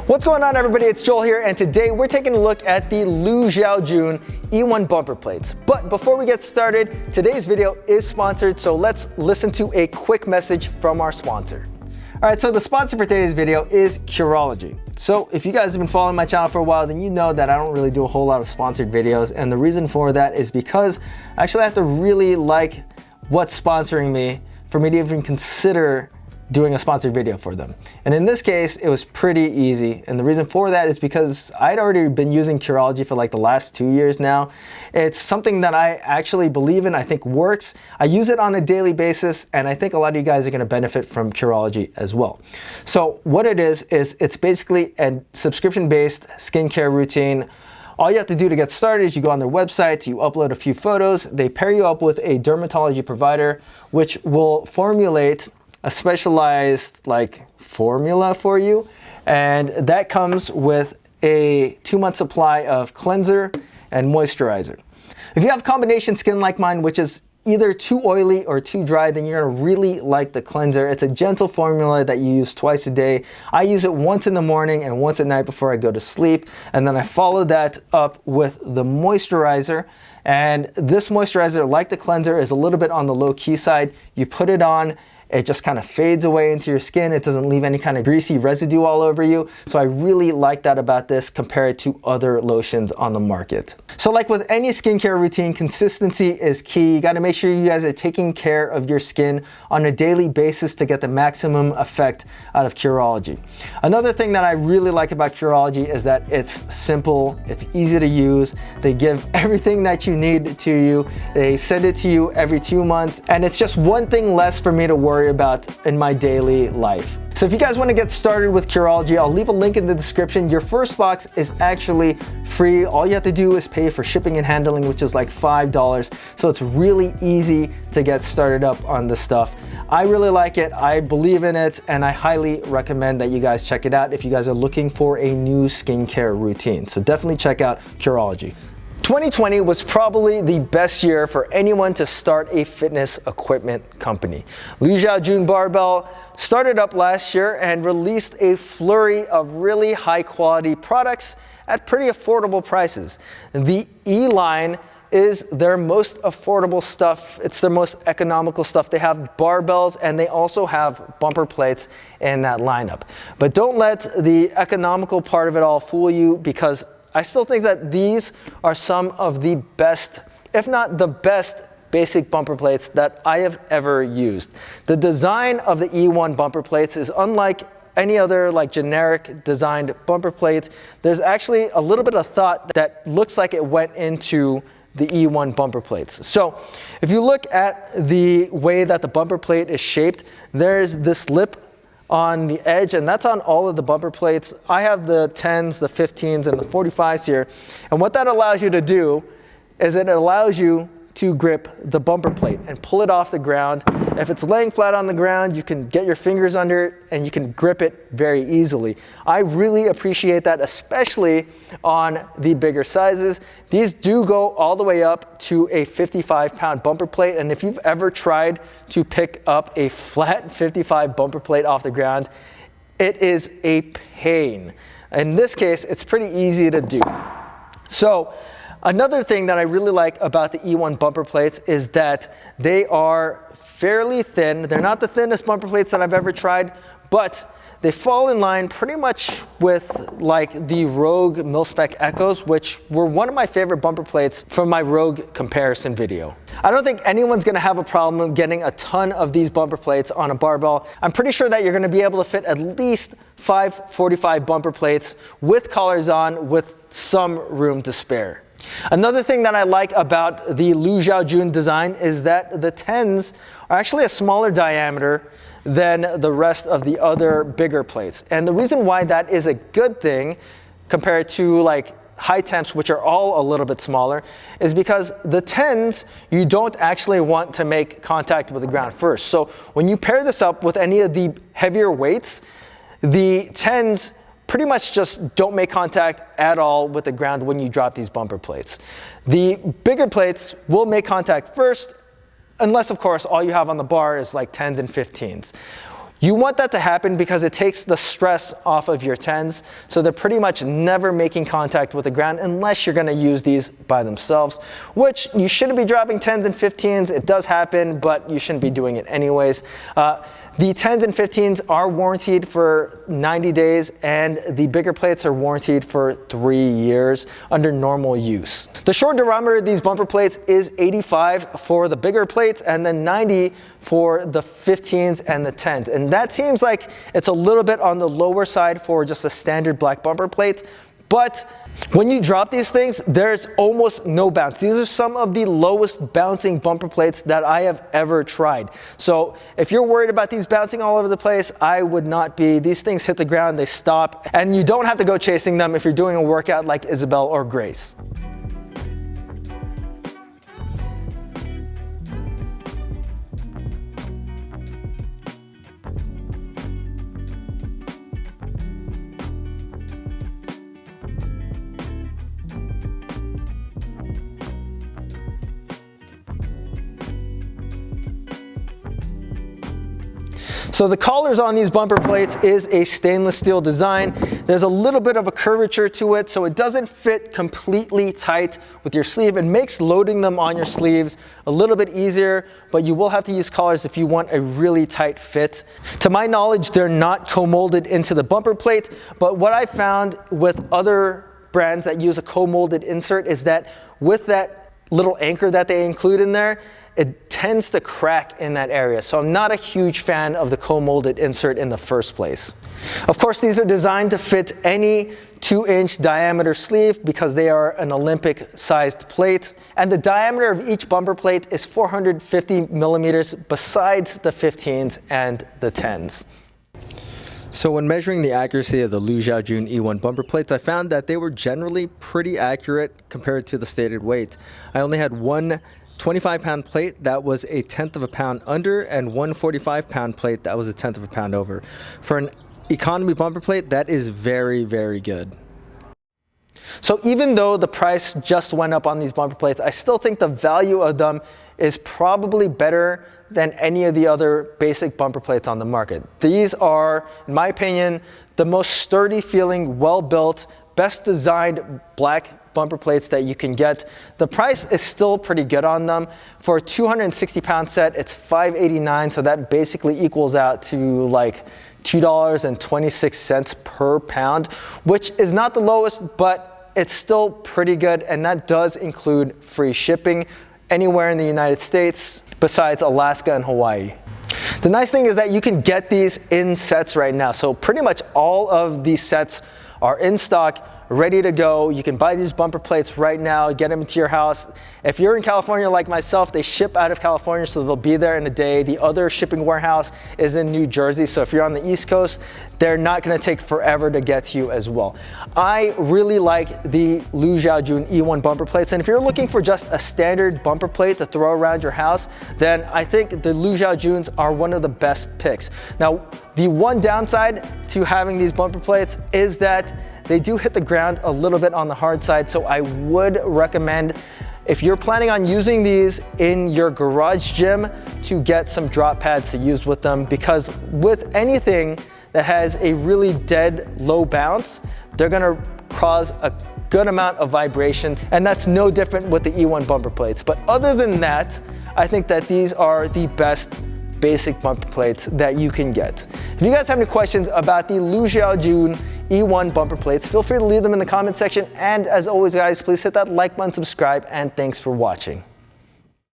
What's going on, everybody? It's Joel here, and today we're taking a look at the LuXiaojun E1 bumper plates. But before we get started, today's video is sponsored, so let's listen to a quick message from our sponsor. All right, so the sponsor for today's video is Curology. So if you guys have been following my channel for a while, then you know that I don't really do a whole lot of sponsored videos, and the reason for that is because I actually have to really like what's sponsoring me for me to even consider doing a sponsored video for them. And in this case, it was pretty easy. And the reason for that is because I'd already been using Curology for like the last 2 years now. It's something that I actually believe in, I think works. I use it on a daily basis, and I think a lot of you guys are gonna benefit from Curology as well. So what it is it's basically a subscription-based skincare routine. All you have to do to get started is you go on their website, you upload a few photos, they pair you up with a dermatology provider, which will formulate a specialized formula for you, and that comes with a 2-month supply of cleanser and moisturizer. If you have combination skin like mine, which is either too oily or too dry, then you're gonna really like the cleanser. It's a gentle formula that you use twice a day. I use it once in the morning and once at night before I go to sleep, and then I follow that up with the moisturizer. And this moisturizer, like the cleanser, is a little bit on the low-key side. You put it on, it just kind of fades away into your skin. It doesn't leave any kind of greasy residue all over you. So I really like that about this compared to other lotions on the market. So like with any skincare routine, consistency is key. You gotta make sure you guys are taking care of your skin on a daily basis to get the maximum effect out of Curology. Another thing that I really like about Curology is that it's simple, it's easy to use. They give everything that you need to you. They send it to you every 2 months, and it's just one thing less for me to worry about in my daily life. So if you guys want to get started with Curology, I'll leave a link in the description. Your first box is actually free. All you have to do is pay for shipping and handling, which is like $5. So it's really easy to get started up on this stuff. I really like it, I believe in it, and I highly recommend that you guys check it out if you guys are looking for a new skincare routine. So definitely check out Curology. 2020 was probably the best year for anyone to start a fitness equipment company. LuXiaojun Barbell started up last year and released a flurry of really high quality products at pretty affordable prices. The E line is their most affordable stuff. It's their most economical stuff. They have barbells and they also have bumper plates in that lineup. But don't let the economical part of it all fool you, because I still think that these are some of the best, if not the best, basic bumper plates that I have ever used. The design of the E1 bumper plates is unlike any other generic designed bumper plate. There's actually a little bit of thought that looks like it went into the E1 bumper plates. So if you look at the way that the bumper plate is shaped, there's this lip on the edge, and that's on all of the bumper plates. I have the 10s, the 15s, and the 45s here. And what that allows you to do is it allows you to grip the bumper plate and pull it off the ground. If it's laying flat on the ground, you can get your fingers under it and you can grip it very easily. I really appreciate that, especially on the bigger sizes. These do go all the way up to a 55-pound bumper plate, and if you've ever tried to pick up a flat 55 bumper plate off the ground, it is a pain. In this case, it's pretty easy to do. So another thing that I really like about the E1 bumper plates is that they are fairly thin. They're not the thinnest bumper plates that I've ever tried, but they fall in line pretty much with the Rogue Mil-Spec Echoes, which were one of my favorite bumper plates from my Rogue comparison video. I don't think anyone's gonna have a problem getting a ton of these bumper plates on a barbell. I'm pretty sure that you're gonna be able to fit at least 5 45 bumper plates with collars on, with some room to spare. Another thing that I like about the LuXiaojun design is that the 10s are actually a smaller diameter than the rest of the other bigger plates. And the reason why that is a good thing compared to high temps, which are all a little bit smaller, is because the 10s, you don't actually want to make contact with the ground first. So when you pair this up with any of the heavier weights, the 10s pretty much just don't make contact at all with the ground when you drop these bumper plates. The bigger plates will make contact first, unless of course all you have on the bar is 10s and 15s. You want that to happen because it takes the stress off of your tens, so they're pretty much never making contact with the ground unless you're going to use these by themselves, which you shouldn't be dropping 10s and 15s. It does happen, but you shouldn't be doing it anyways. The 10s and 15s are warranted for 90 days, and the bigger plates are warranted for 3 years under normal use. The short diameter of these bumper plates is 85 for the bigger plates, and then 90 for the 15s and the 10s. And that seems like it's a little bit on the lower side for just a standard black bumper plate, but when you drop these things, there's almost no bounce. These are some of the lowest bouncing bumper plates that I have ever tried. So if you're worried about these bouncing all over the place, I would not be. These things hit the ground, they stop, and you don't have to go chasing them if you're doing a workout like Isabel or Grace. So the collars on these bumper plates is a stainless steel design. There's a little bit of a curvature to it, so it doesn't fit completely tight with your sleeve. It makes loading them on your sleeves a little bit easier, but you will have to use collars if you want a really tight fit. To my knowledge, they're not co-molded into the bumper plate, but what I found with other brands that use a co-molded insert is that with that little anchor that they include in there, it tends to crack in that area. So I'm not a huge fan of the co-molded insert in the first place. Of course, these are designed to fit any 2-inch diameter sleeve because they are an Olympic sized plate. And the diameter of each bumper plate is 450 millimeters besides the 15s and the 10s. So when measuring the accuracy of the LuXiaojun E1 bumper plates, I found that they were generally pretty accurate compared to the stated weight. I only had one 25-pound plate that was a 1/10 of a pound under, and one 45-pound plate that was a 1/10 of a pound over. For an economy bumper plate, that is very, very good. So even though the price just went up on these bumper plates, I still think the value of them is probably better than any of the other basic bumper plates on the market. These are, in my opinion, the most sturdy feeling, well-built, best designed black bumper plates that you can get. The price is still pretty good on them. For a 260-pound set, it's $589, so that basically equals out to like $2.26 per pound, which is not the lowest, but it's still pretty good, and that does include free shipping anywhere in the United States besides Alaska and Hawaii. The nice thing is that you can get these in sets right now. So pretty much all of these sets are in stock, ready to go. You can buy these bumper plates right now, get them into your house. If you're in California like myself, they ship out of California, so they'll be there in a day. The other shipping warehouse is in New Jersey, so if you're on the East Coast, they're not gonna take forever to get to you as well. I really like the LuXiaojun E1 bumper plates, and if you're looking for just a standard bumper plate to throw around your house, then I think the LuXiaojuns are one of the best picks. Now, the one downside to having these bumper plates is that they do hit the ground a little bit on the hard side, so I would recommend, if you're planning on using these in your garage gym, to get some drop pads to use with them, because with anything that has a really dead low bounce, they're gonna cause a good amount of vibration, and that's no different with the E1 bumper plates. But other than that, I think that these are the best basic bumper plates that you can get. If you guys have any questions about the LuXiaojun E1 bumper plates, feel free to leave them in the comment section. And as always, guys, please hit that like button, subscribe, and thanks for watching.